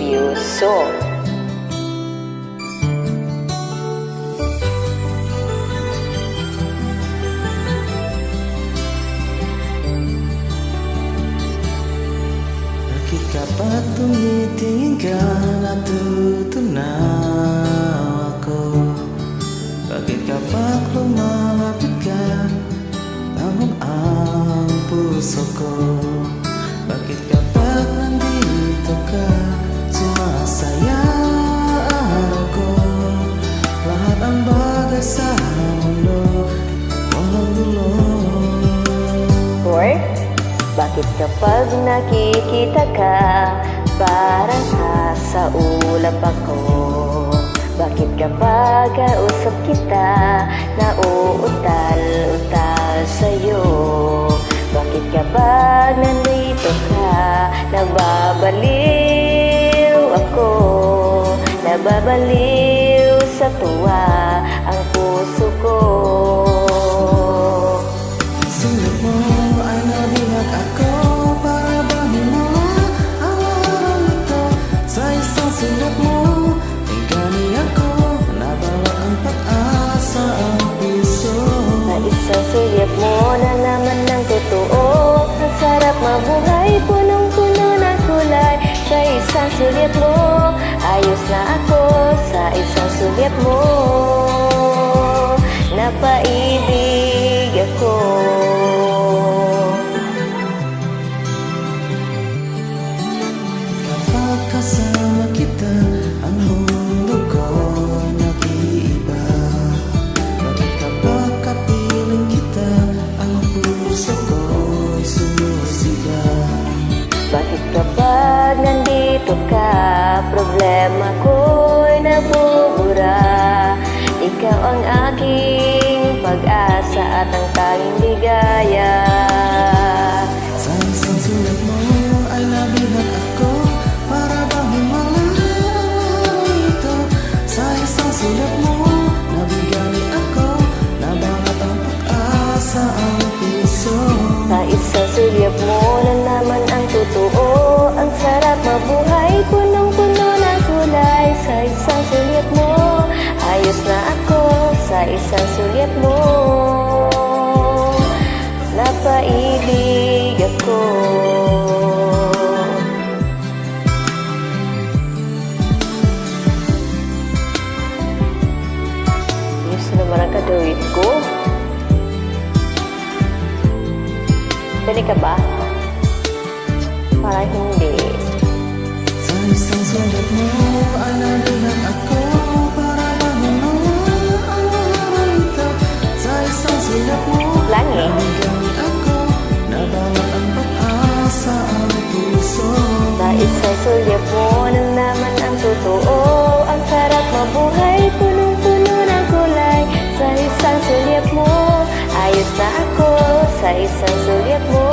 seryoso. Bakit kapag tumitingin ka, natutunaw ako? Bakit kapag lumalapit ka, namang ang puso ko? Bakit kapag nandito ka, sumasaya araw ko? Lahat ang bagay sa mundo, walang gulo. Or, bakit kapag nakikita ka, parang nasa ulap ako? Bakit kapag kausap kita, nauutal-utal sa'yo? Bakit kapag nandito ka, nababaliw ako? Nababaliw sa tuwa ang puso ko. Sulat mo ay nabihag ako, para bang hinawa ang araw ito. Sa isang sulat mo ay gani ako, nabawa ang pag-asa ang puso. Sa isang sulyap mo na naman ng totoo, ang sarap mabuhay, punong-puno ng kulay. Sa isang sulyap mo, ayos na ako. Sa isang sulyap mo, napaibig ako. Kapag kasama kita, ang mundo ko nag-iiba. Bakit kapag kapiling kita, ang puso ko'y sumusigaw? Bakit kapag nandito ka, problema ko'y nabubura? Ikaw ang aking pag-asa at ang tanging ligaya. Sa isang sulat mo ay nabihag ako, para bang himala ang araw ito. Sa isang sulat mo, nabigani ako, nabangat ang pag-asa ang puso. Sa isang sulyap mo na naman ang totoo, ang sarap mabuhay, punong-puno ng kulay. Sa isang sulyap mo, ayos na ako. Sa isang sulyap mo, napaibig ako. Ayos naman ang kadawit ko. Dali ka ba? Parang hindi. Sa isang sulat mo ay nabihag ako, para bang himala ang araw ito. Sa isang sulat mo, Langi. nabigani ako, nabangat ang pag-asa ang puso. Sa isang sulyap mo na naman ang totoo, ang sarap mabuhay, punong-puno ng kulay. Sa isang sulyap mo, ayos na ako. Sa isang sulyap mo,